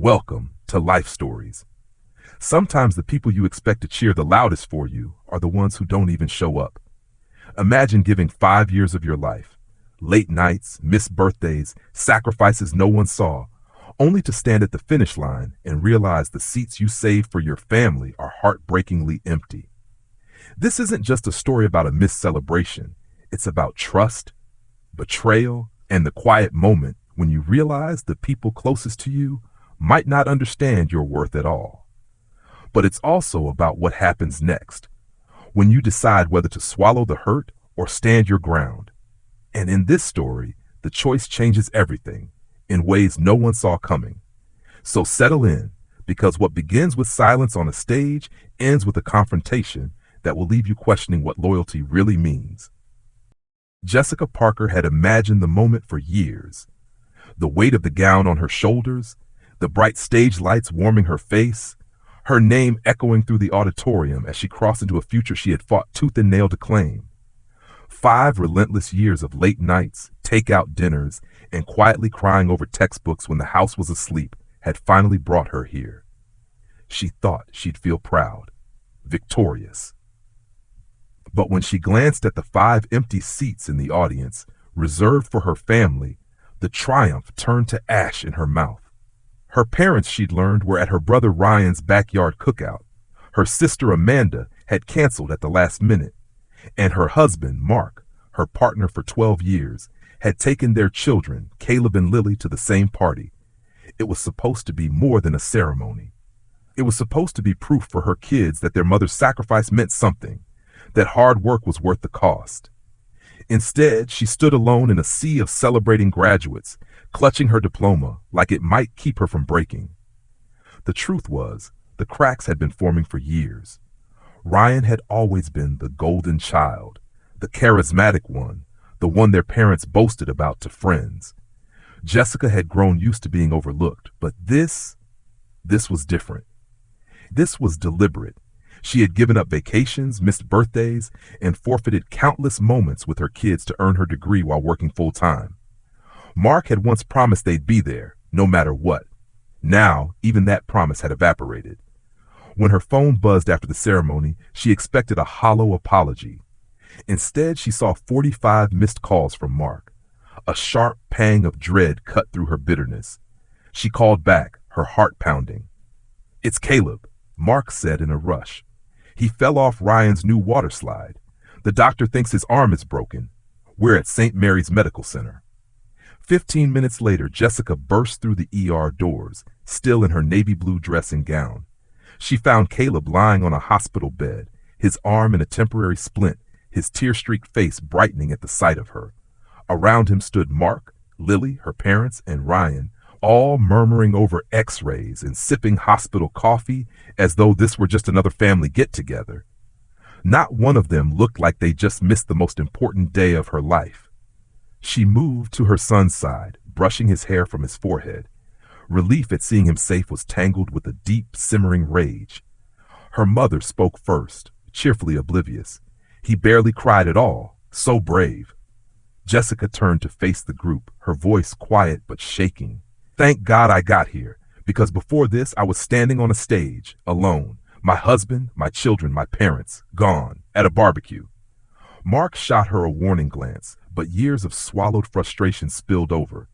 Welcome to Life Stories. Sometimes the people you expect to cheer the loudest for you are the ones who don't even show up. Imagine giving 5 years of your life, late nights, missed birthdays, sacrifices no one saw, only to stand at the finish line and realize the seats you saved for your family are heartbreakingly empty. This isn't just a story about a missed celebration. It's about trust, betrayal, and the quiet moment when you realize the people closest to you might not understand your worth at all. But it's also about what happens next, when you decide whether to swallow the hurt or stand your ground. And in this story, the choice changes everything in ways no one saw coming. So settle in, because what begins with silence on a stage ends with a confrontation that will leave you questioning what loyalty really means. Jessica Parker had imagined the moment for years. The weight of the gown on her shoulders, the bright stage lights warming her face, her name echoing through the auditorium as she crossed into a future she had fought tooth and nail to claim. 5 relentless years of late nights, takeout dinners, and quietly crying over textbooks when the house was asleep had finally brought her here. She thought she'd feel proud, victorious. But when she glanced at the 5 empty seats in the audience, reserved for her family, the triumph turned to ash in her mouth. Her parents, she'd learned, were at her brother Ryan's backyard cookout. Her sister Amanda had canceled at the last minute. And her husband, Mark, her partner for 12 years, had taken their children, Caleb and Lily, to the same party. It was supposed to be more than a ceremony. It was supposed to be proof for her kids that their mother's sacrifice meant something, that hard work was worth the cost. Instead, she stood alone in a sea of celebrating graduates, clutching her diploma like it might keep her from breaking. The truth was, the cracks had been forming for years. Ryan had always been the golden child, the charismatic one, the one their parents boasted about to friends. Jessica had grown used to being overlooked, but this was different. This was deliberate. She had given up vacations, missed birthdays, and forfeited countless moments with her kids to earn her degree while working full-time. Mark had once promised they'd be there, no matter what. Now, even that promise had evaporated. When her phone buzzed after the ceremony, she expected a hollow apology. Instead, she saw 45 missed calls from Mark. A sharp pang of dread cut through her bitterness. She called back, her heart pounding. "It's Caleb," Mark said in a rush. "He fell off Ryan's new water slide. The doctor thinks his arm is broken. We're at St. Mary's Medical Center." 15 minutes later, Jessica burst through the ER doors, still in her navy blue dress and gown. She found Caleb lying on a hospital bed, his arm in a temporary splint, his tear-streaked face brightening at the sight of her. Around him stood Mark, Lily, her parents, and Ryan, all murmuring over x-rays and sipping hospital coffee as though this were just another family get-together. Not one of them looked like they just missed the most important day of her life. She moved to her son's side, brushing his hair from his forehead. Relief at seeing him safe was tangled with a deep, simmering rage. Her mother spoke first, cheerfully oblivious. He barely cried at all, so brave. Jessica turned to face the group, her voice quiet but shaking. "Thank God I got here, because before this I was standing on a stage, alone. My husband, my children, my parents, gone, at a barbecue." Mark shot her a warning glance, but years of swallowed frustration spilled over.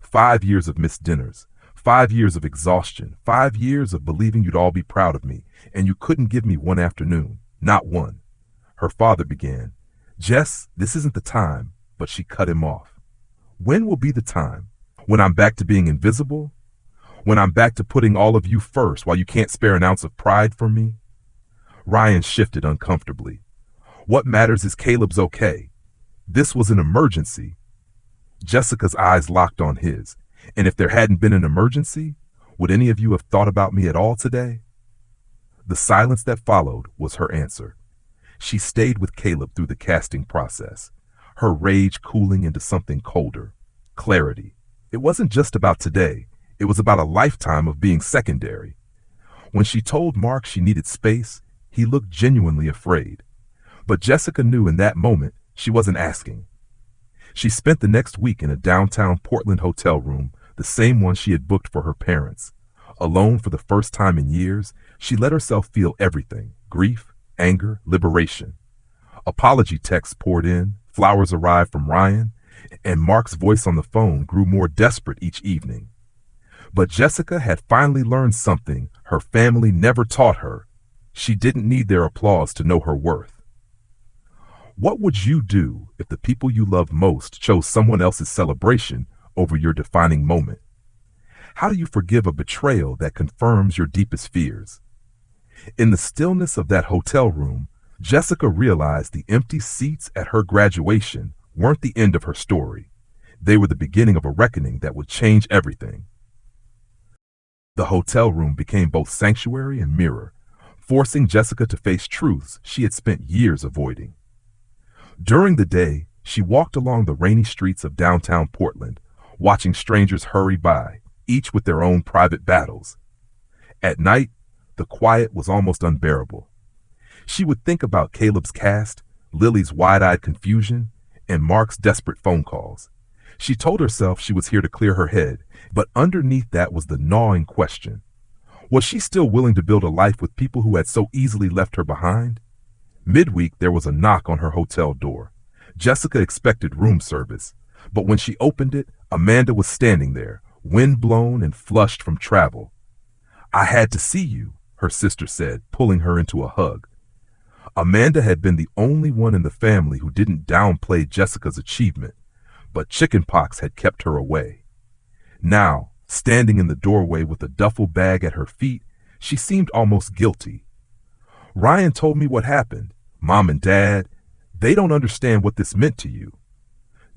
5 years of missed dinners, 5 years of exhaustion, 5 years of believing you'd all be proud of me, and you couldn't give me one afternoon, not one. Her father began. "Jess, this isn't the time," but she cut him off. "When will be the time? When I'm back to being invisible? When I'm back to putting all of you first while you can't spare an ounce of pride from me?" Ryan shifted uncomfortably. "What matters is Caleb's okay. This was an emergency." Jessica's eyes locked on his. "And if there hadn't been an emergency, would any of you have thought about me at all today?" The silence that followed was her answer. She stayed with Caleb through the casting process, her rage cooling into something colder, clarity. It wasn't just about today. It was about a lifetime of being secondary. When she told Mark she needed space, he looked genuinely afraid. But Jessica knew in that moment she wasn't asking. She spent the next week in a downtown Portland hotel room, the same one she had booked for her parents. Alone for the first time in years, she let herself feel everything: grief, anger, liberation. Apology texts poured in, flowers arrived from Ryan, and Mark's voice on the phone grew more desperate each evening. But Jessica had finally learned something her family never taught her. She didn't need their applause to know her worth. What would you do if the people you love most chose someone else's celebration over your defining moment? How do you forgive a betrayal that confirms your deepest fears? In the stillness of that hotel room, Jessica realized the empty seats at her graduation weren't the end of her story. They were the beginning of a reckoning that would change everything. The hotel room became both sanctuary and mirror, forcing Jessica to face truths she had spent years avoiding. During the day, she walked along the rainy streets of downtown Portland, watching strangers hurry by, each with their own private battles. At night, the quiet was almost unbearable. She would think about Caleb's cast, Lily's wide-eyed confusion, and Mark's desperate phone calls. She told herself she was here to clear her head, but underneath that was the gnawing question. Was she still willing to build a life with people who had so easily left her behind? Midweek, there was a knock on her hotel door. Jessica expected room service, but when she opened it, Amanda was standing there, wind-blown and flushed from travel. "I had to see you," her sister said, pulling her into a hug. Amanda had been the only one in the family who didn't downplay Jessica's achievement, but chickenpox had kept her away. Now, standing in the doorway with a duffel bag at her feet, she seemed almost guilty. "Ryan told me what happened. Mom and Dad, they don't understand what this meant to you."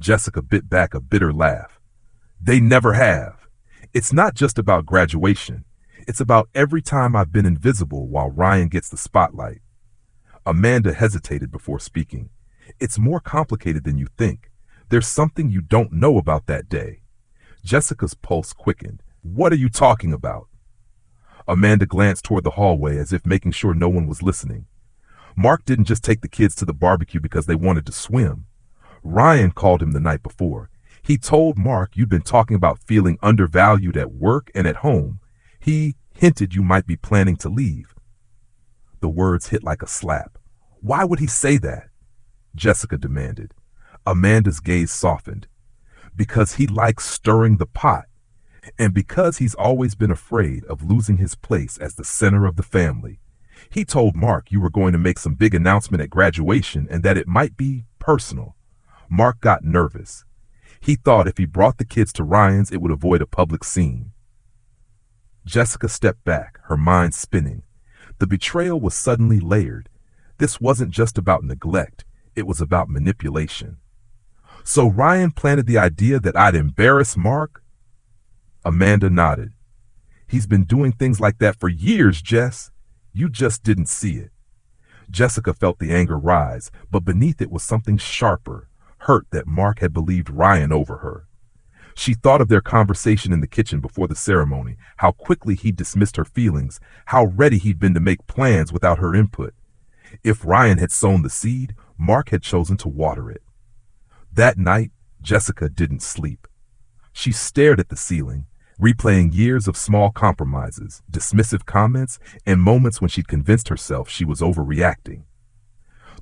Jessica bit back a bitter laugh. "They never have. It's not just about graduation. It's about every time I've been invisible while Ryan gets the spotlight." Amanda hesitated before speaking. "It's more complicated than you think. There's something you don't know about that day." Jessica's pulse quickened. "What are you talking about?" Amanda glanced toward the hallway as if making sure no one was listening. "Mark didn't just take the kids to the barbecue because they wanted to swim. Ryan called him the night before. He told Mark you'd been talking about feeling undervalued at work and at home. He hinted you might be planning to leave." The words hit like a slap. "Why would he say that?" Jessica demanded. Amanda's gaze softened. "Because he likes stirring the pot, and because he's always been afraid of losing his place as the center of the family. He told Mark you were going to make some big announcement at graduation and that it might be personal." Mark got nervous. He thought if he brought the kids to Ryan's, it would avoid a public scene. Jessica stepped back, her mind spinning. The betrayal was suddenly layered. This wasn't just about neglect, it was about manipulation. "So Ryan planted the idea that I'd embarrass Mark?" Amanda nodded. "He's been doing things like that for years, Jess. You just didn't see it." Jessica felt the anger rise, but beneath it was something sharper, hurt that Mark had believed Ryan over her. She thought of their conversation in the kitchen before the ceremony, how quickly he dismissed her feelings, how ready he'd been to make plans without her input. If Ryan had sown the seed, Mark had chosen to water it. That night, Jessica didn't sleep. She stared at the ceiling, replaying years of small compromises, dismissive comments, and moments when she'd convinced herself she was overreacting.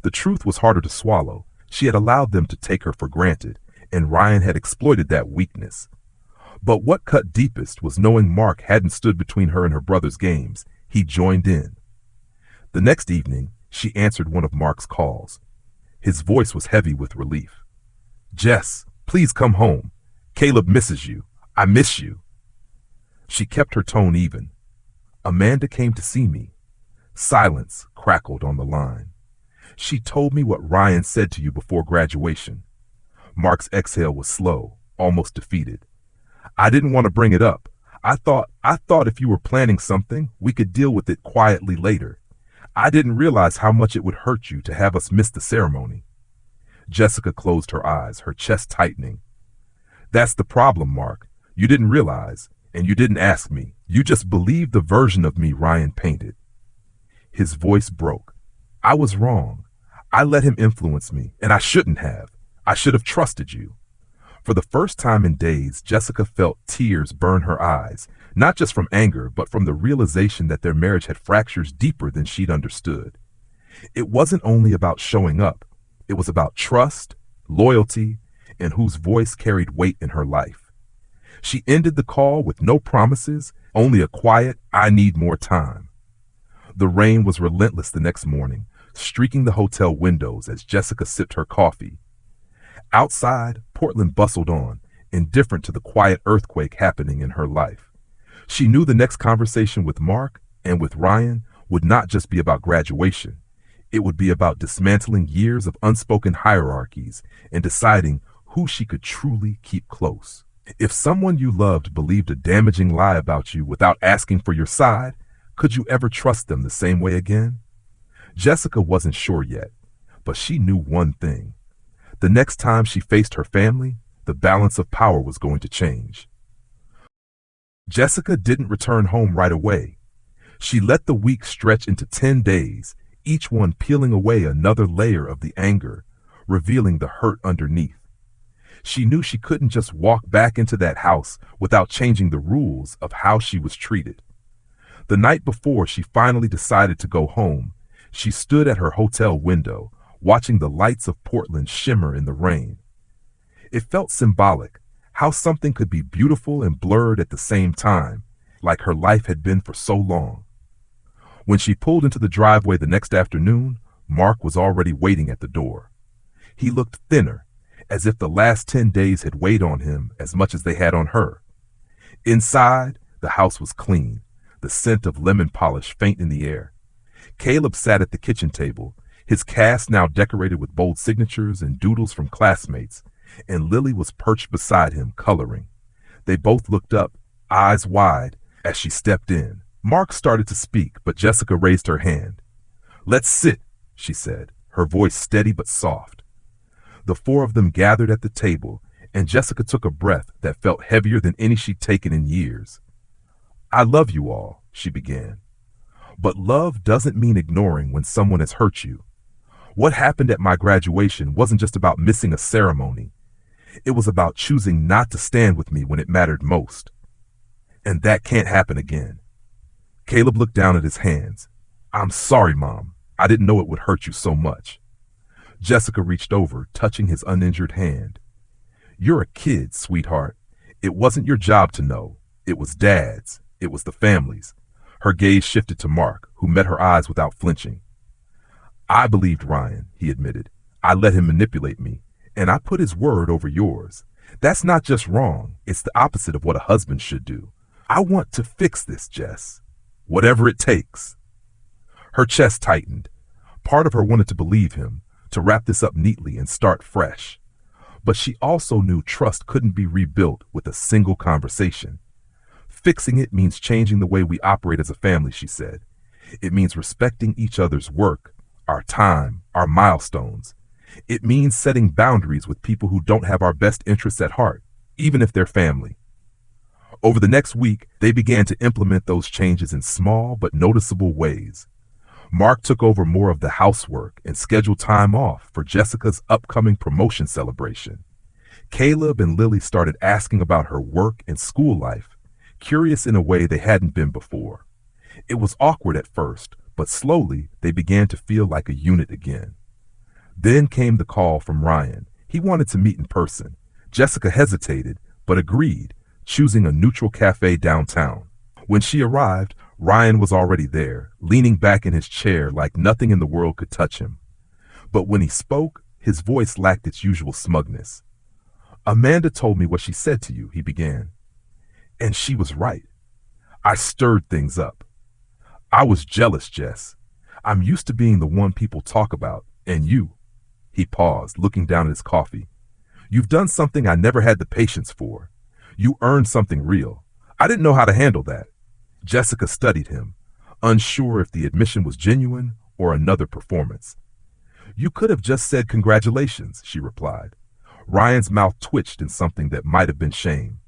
The truth was harder to swallow. She had allowed them to take her for granted, and Ryan had exploited that weakness. But what cut deepest was knowing Mark hadn't stood between her and her brother's games. He joined in. The next evening, she answered one of Mark's calls. His voice was heavy with relief. "Jess, please come home. Caleb misses you. I miss you." She kept her tone even. "Amanda came to see me." Silence crackled on the line. "She told me what Ryan said to you before graduation." Mark's exhale was slow, almost defeated. "I didn't want to bring it up. I thought if you were planning something, we could deal with it quietly later. I didn't realize how much it would hurt you to have us miss the ceremony." Jessica closed her eyes, her chest tightening. "That's the problem, Mark. You didn't realize, and you didn't ask me. You just believed the version of me Ryan painted." His voice broke. "I was wrong. I let him influence me, and I shouldn't have. I should have trusted you." For the first time in days, Jessica felt tears burn her eyes, not just from anger, but from the realization that their marriage had fractures deeper than she'd understood. It wasn't only about showing up, it was about trust, loyalty, and whose voice carried weight in her life. She ended the call with no promises, only a quiet, "I need more time." The rain was relentless the next morning, streaking the hotel windows as Jessica sipped her coffee. Outside, Portland bustled on, indifferent to the quiet earthquake happening in her life. She knew the next conversation with Mark and with Ryan would not just be about graduation. It would be about dismantling years of unspoken hierarchies and deciding who she could truly keep close. If someone you loved believed a damaging lie about you without asking for your side, could you ever trust them the same way again? Jessica wasn't sure yet, but she knew one thing. The next time she faced her family, the balance of power was going to change. Jessica didn't return home right away. She let the week stretch into 10 days, each one peeling away another layer of the anger, revealing the hurt underneath. She knew she couldn't just walk back into that house without changing the rules of how she was treated. The night before she finally decided to go home, she stood at her hotel window, watching the lights of Portland shimmer in the rain. It felt symbolic, how something could be beautiful and blurred at the same time, like her life had been for so long. When she pulled into the driveway the next afternoon, Mark was already waiting at the door. He looked thinner, as if the last 10 days had weighed on him as much as they had on her. Inside, the house was clean, the scent of lemon polish faint in the air. Caleb sat at the kitchen table, his cast now decorated with bold signatures and doodles from classmates, and Lily was perched beside him, coloring. They both looked up, eyes wide, as she stepped in. Mark started to speak, but Jessica raised her hand. "Let's sit," she said, her voice steady but soft. The four of them gathered at the table, and Jessica took a breath that felt heavier than any she'd taken in years. "I love you all," she began. "But love doesn't mean ignoring when someone has hurt you. What happened at my graduation wasn't just about missing a ceremony. It was about choosing not to stand with me when it mattered most. And that can't happen again." Caleb looked down at his hands. "I'm sorry, Mom. I didn't know it would hurt you so much." Jessica reached over, touching his uninjured hand. "You're a kid, sweetheart. It wasn't your job to know. It was Dad's. It was the family's." Her gaze shifted to Mark, who met her eyes without flinching. "I believed Ryan," he admitted. "I let him manipulate me, and I put his word over yours. That's not just wrong. It's the opposite of what a husband should do. I want to fix this, Jess. Whatever it takes." Her chest tightened. Part of her wanted to believe him, to wrap this up neatly and start fresh. But she also knew trust couldn't be rebuilt with a single conversation. "Fixing it means changing the way we operate as a family," she said. "It means respecting each other's work, our time, our milestones. It means setting boundaries with people who don't have our best interests at heart, even if they're family." Over the next week, they began to implement those changes in small but noticeable ways. Mark took over more of the housework and scheduled time off for Jessica's upcoming promotion celebration. Caleb and Lily started asking about her work and school life, curious in a way they hadn't been before. It was awkward at first, but slowly they began to feel like a unit again. Then came the call from Ryan. He wanted to meet in person. Jessica hesitated, but agreed, choosing a neutral cafe downtown. When she arrived, Ryan was already there, leaning back in his chair like nothing in the world could touch him. But when he spoke, his voice lacked its usual smugness. "Amanda told me what she said to you," he began. "And she was right. I stirred things up. I was jealous, Jess. I'm used to being the one people talk about, and you." He paused, looking down at his coffee. "You've done something I never had the patience for. You earned something real. I didn't know how to handle that." Jessica studied him, unsure if the admission was genuine or another performance. "You could have just said congratulations," she replied. Ryan's mouth twitched in something that might have been shame.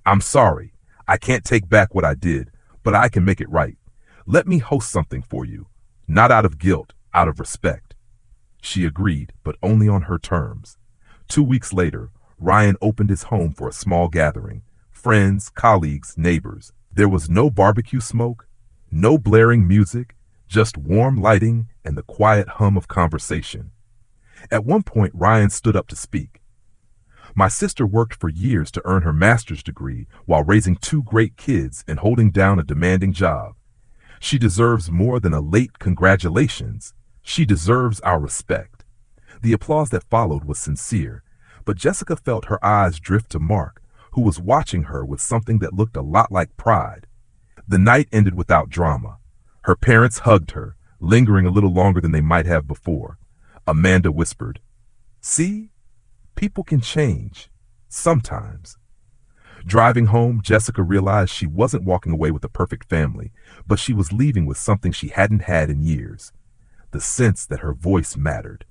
"I'm sorry. I can't take back what I did, but I can make it right. Let me host something for you. Not out of guilt, out of respect." She agreed, but only on her terms. 2 weeks later, Ryan opened his home for a small gathering. Friends, colleagues, neighbors. There was no barbecue smoke, no blaring music, just warm lighting and the quiet hum of conversation. At one point, Ryan stood up to speak. My sister worked for years to earn her master's degree while raising two great kids and holding down a demanding job. She deserves more than a late congratulations. She deserves our respect. The applause that followed was sincere, but Jessica felt her eyes drift to Mark, who was watching her with something that looked a lot like pride. The night ended without drama. Her parents hugged her, lingering a little longer than they might have before. Amanda whispered, "See? People can change. Sometimes." Driving home, Jessica realized she wasn't walking away with a perfect family, but she was leaving with something she hadn't had in years: the sense that her voice mattered.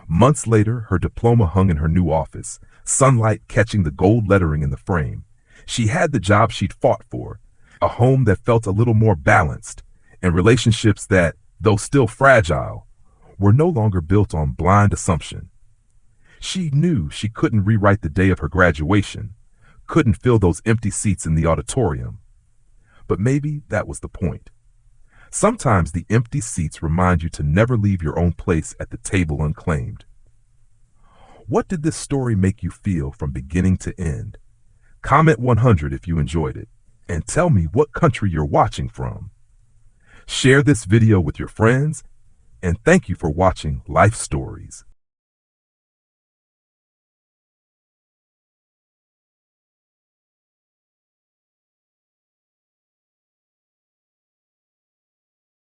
Months later, her diploma hung in her new office, sunlight catching the gold lettering in the frame. She had the job she'd fought for, a home that felt a little more balanced, and relationships that, though still fragile, were no longer built on blind assumption. She knew she couldn't rewrite the day of her graduation, couldn't fill those empty seats in the auditorium. But maybe that was the point. Sometimes the empty seats remind you to never leave your own place at the table unclaimed. What did this story make you feel from beginning to end? Comment 100 if you enjoyed it, and tell me what country you're watching from. Share this video with your friends, and thank you for watching Life Stories.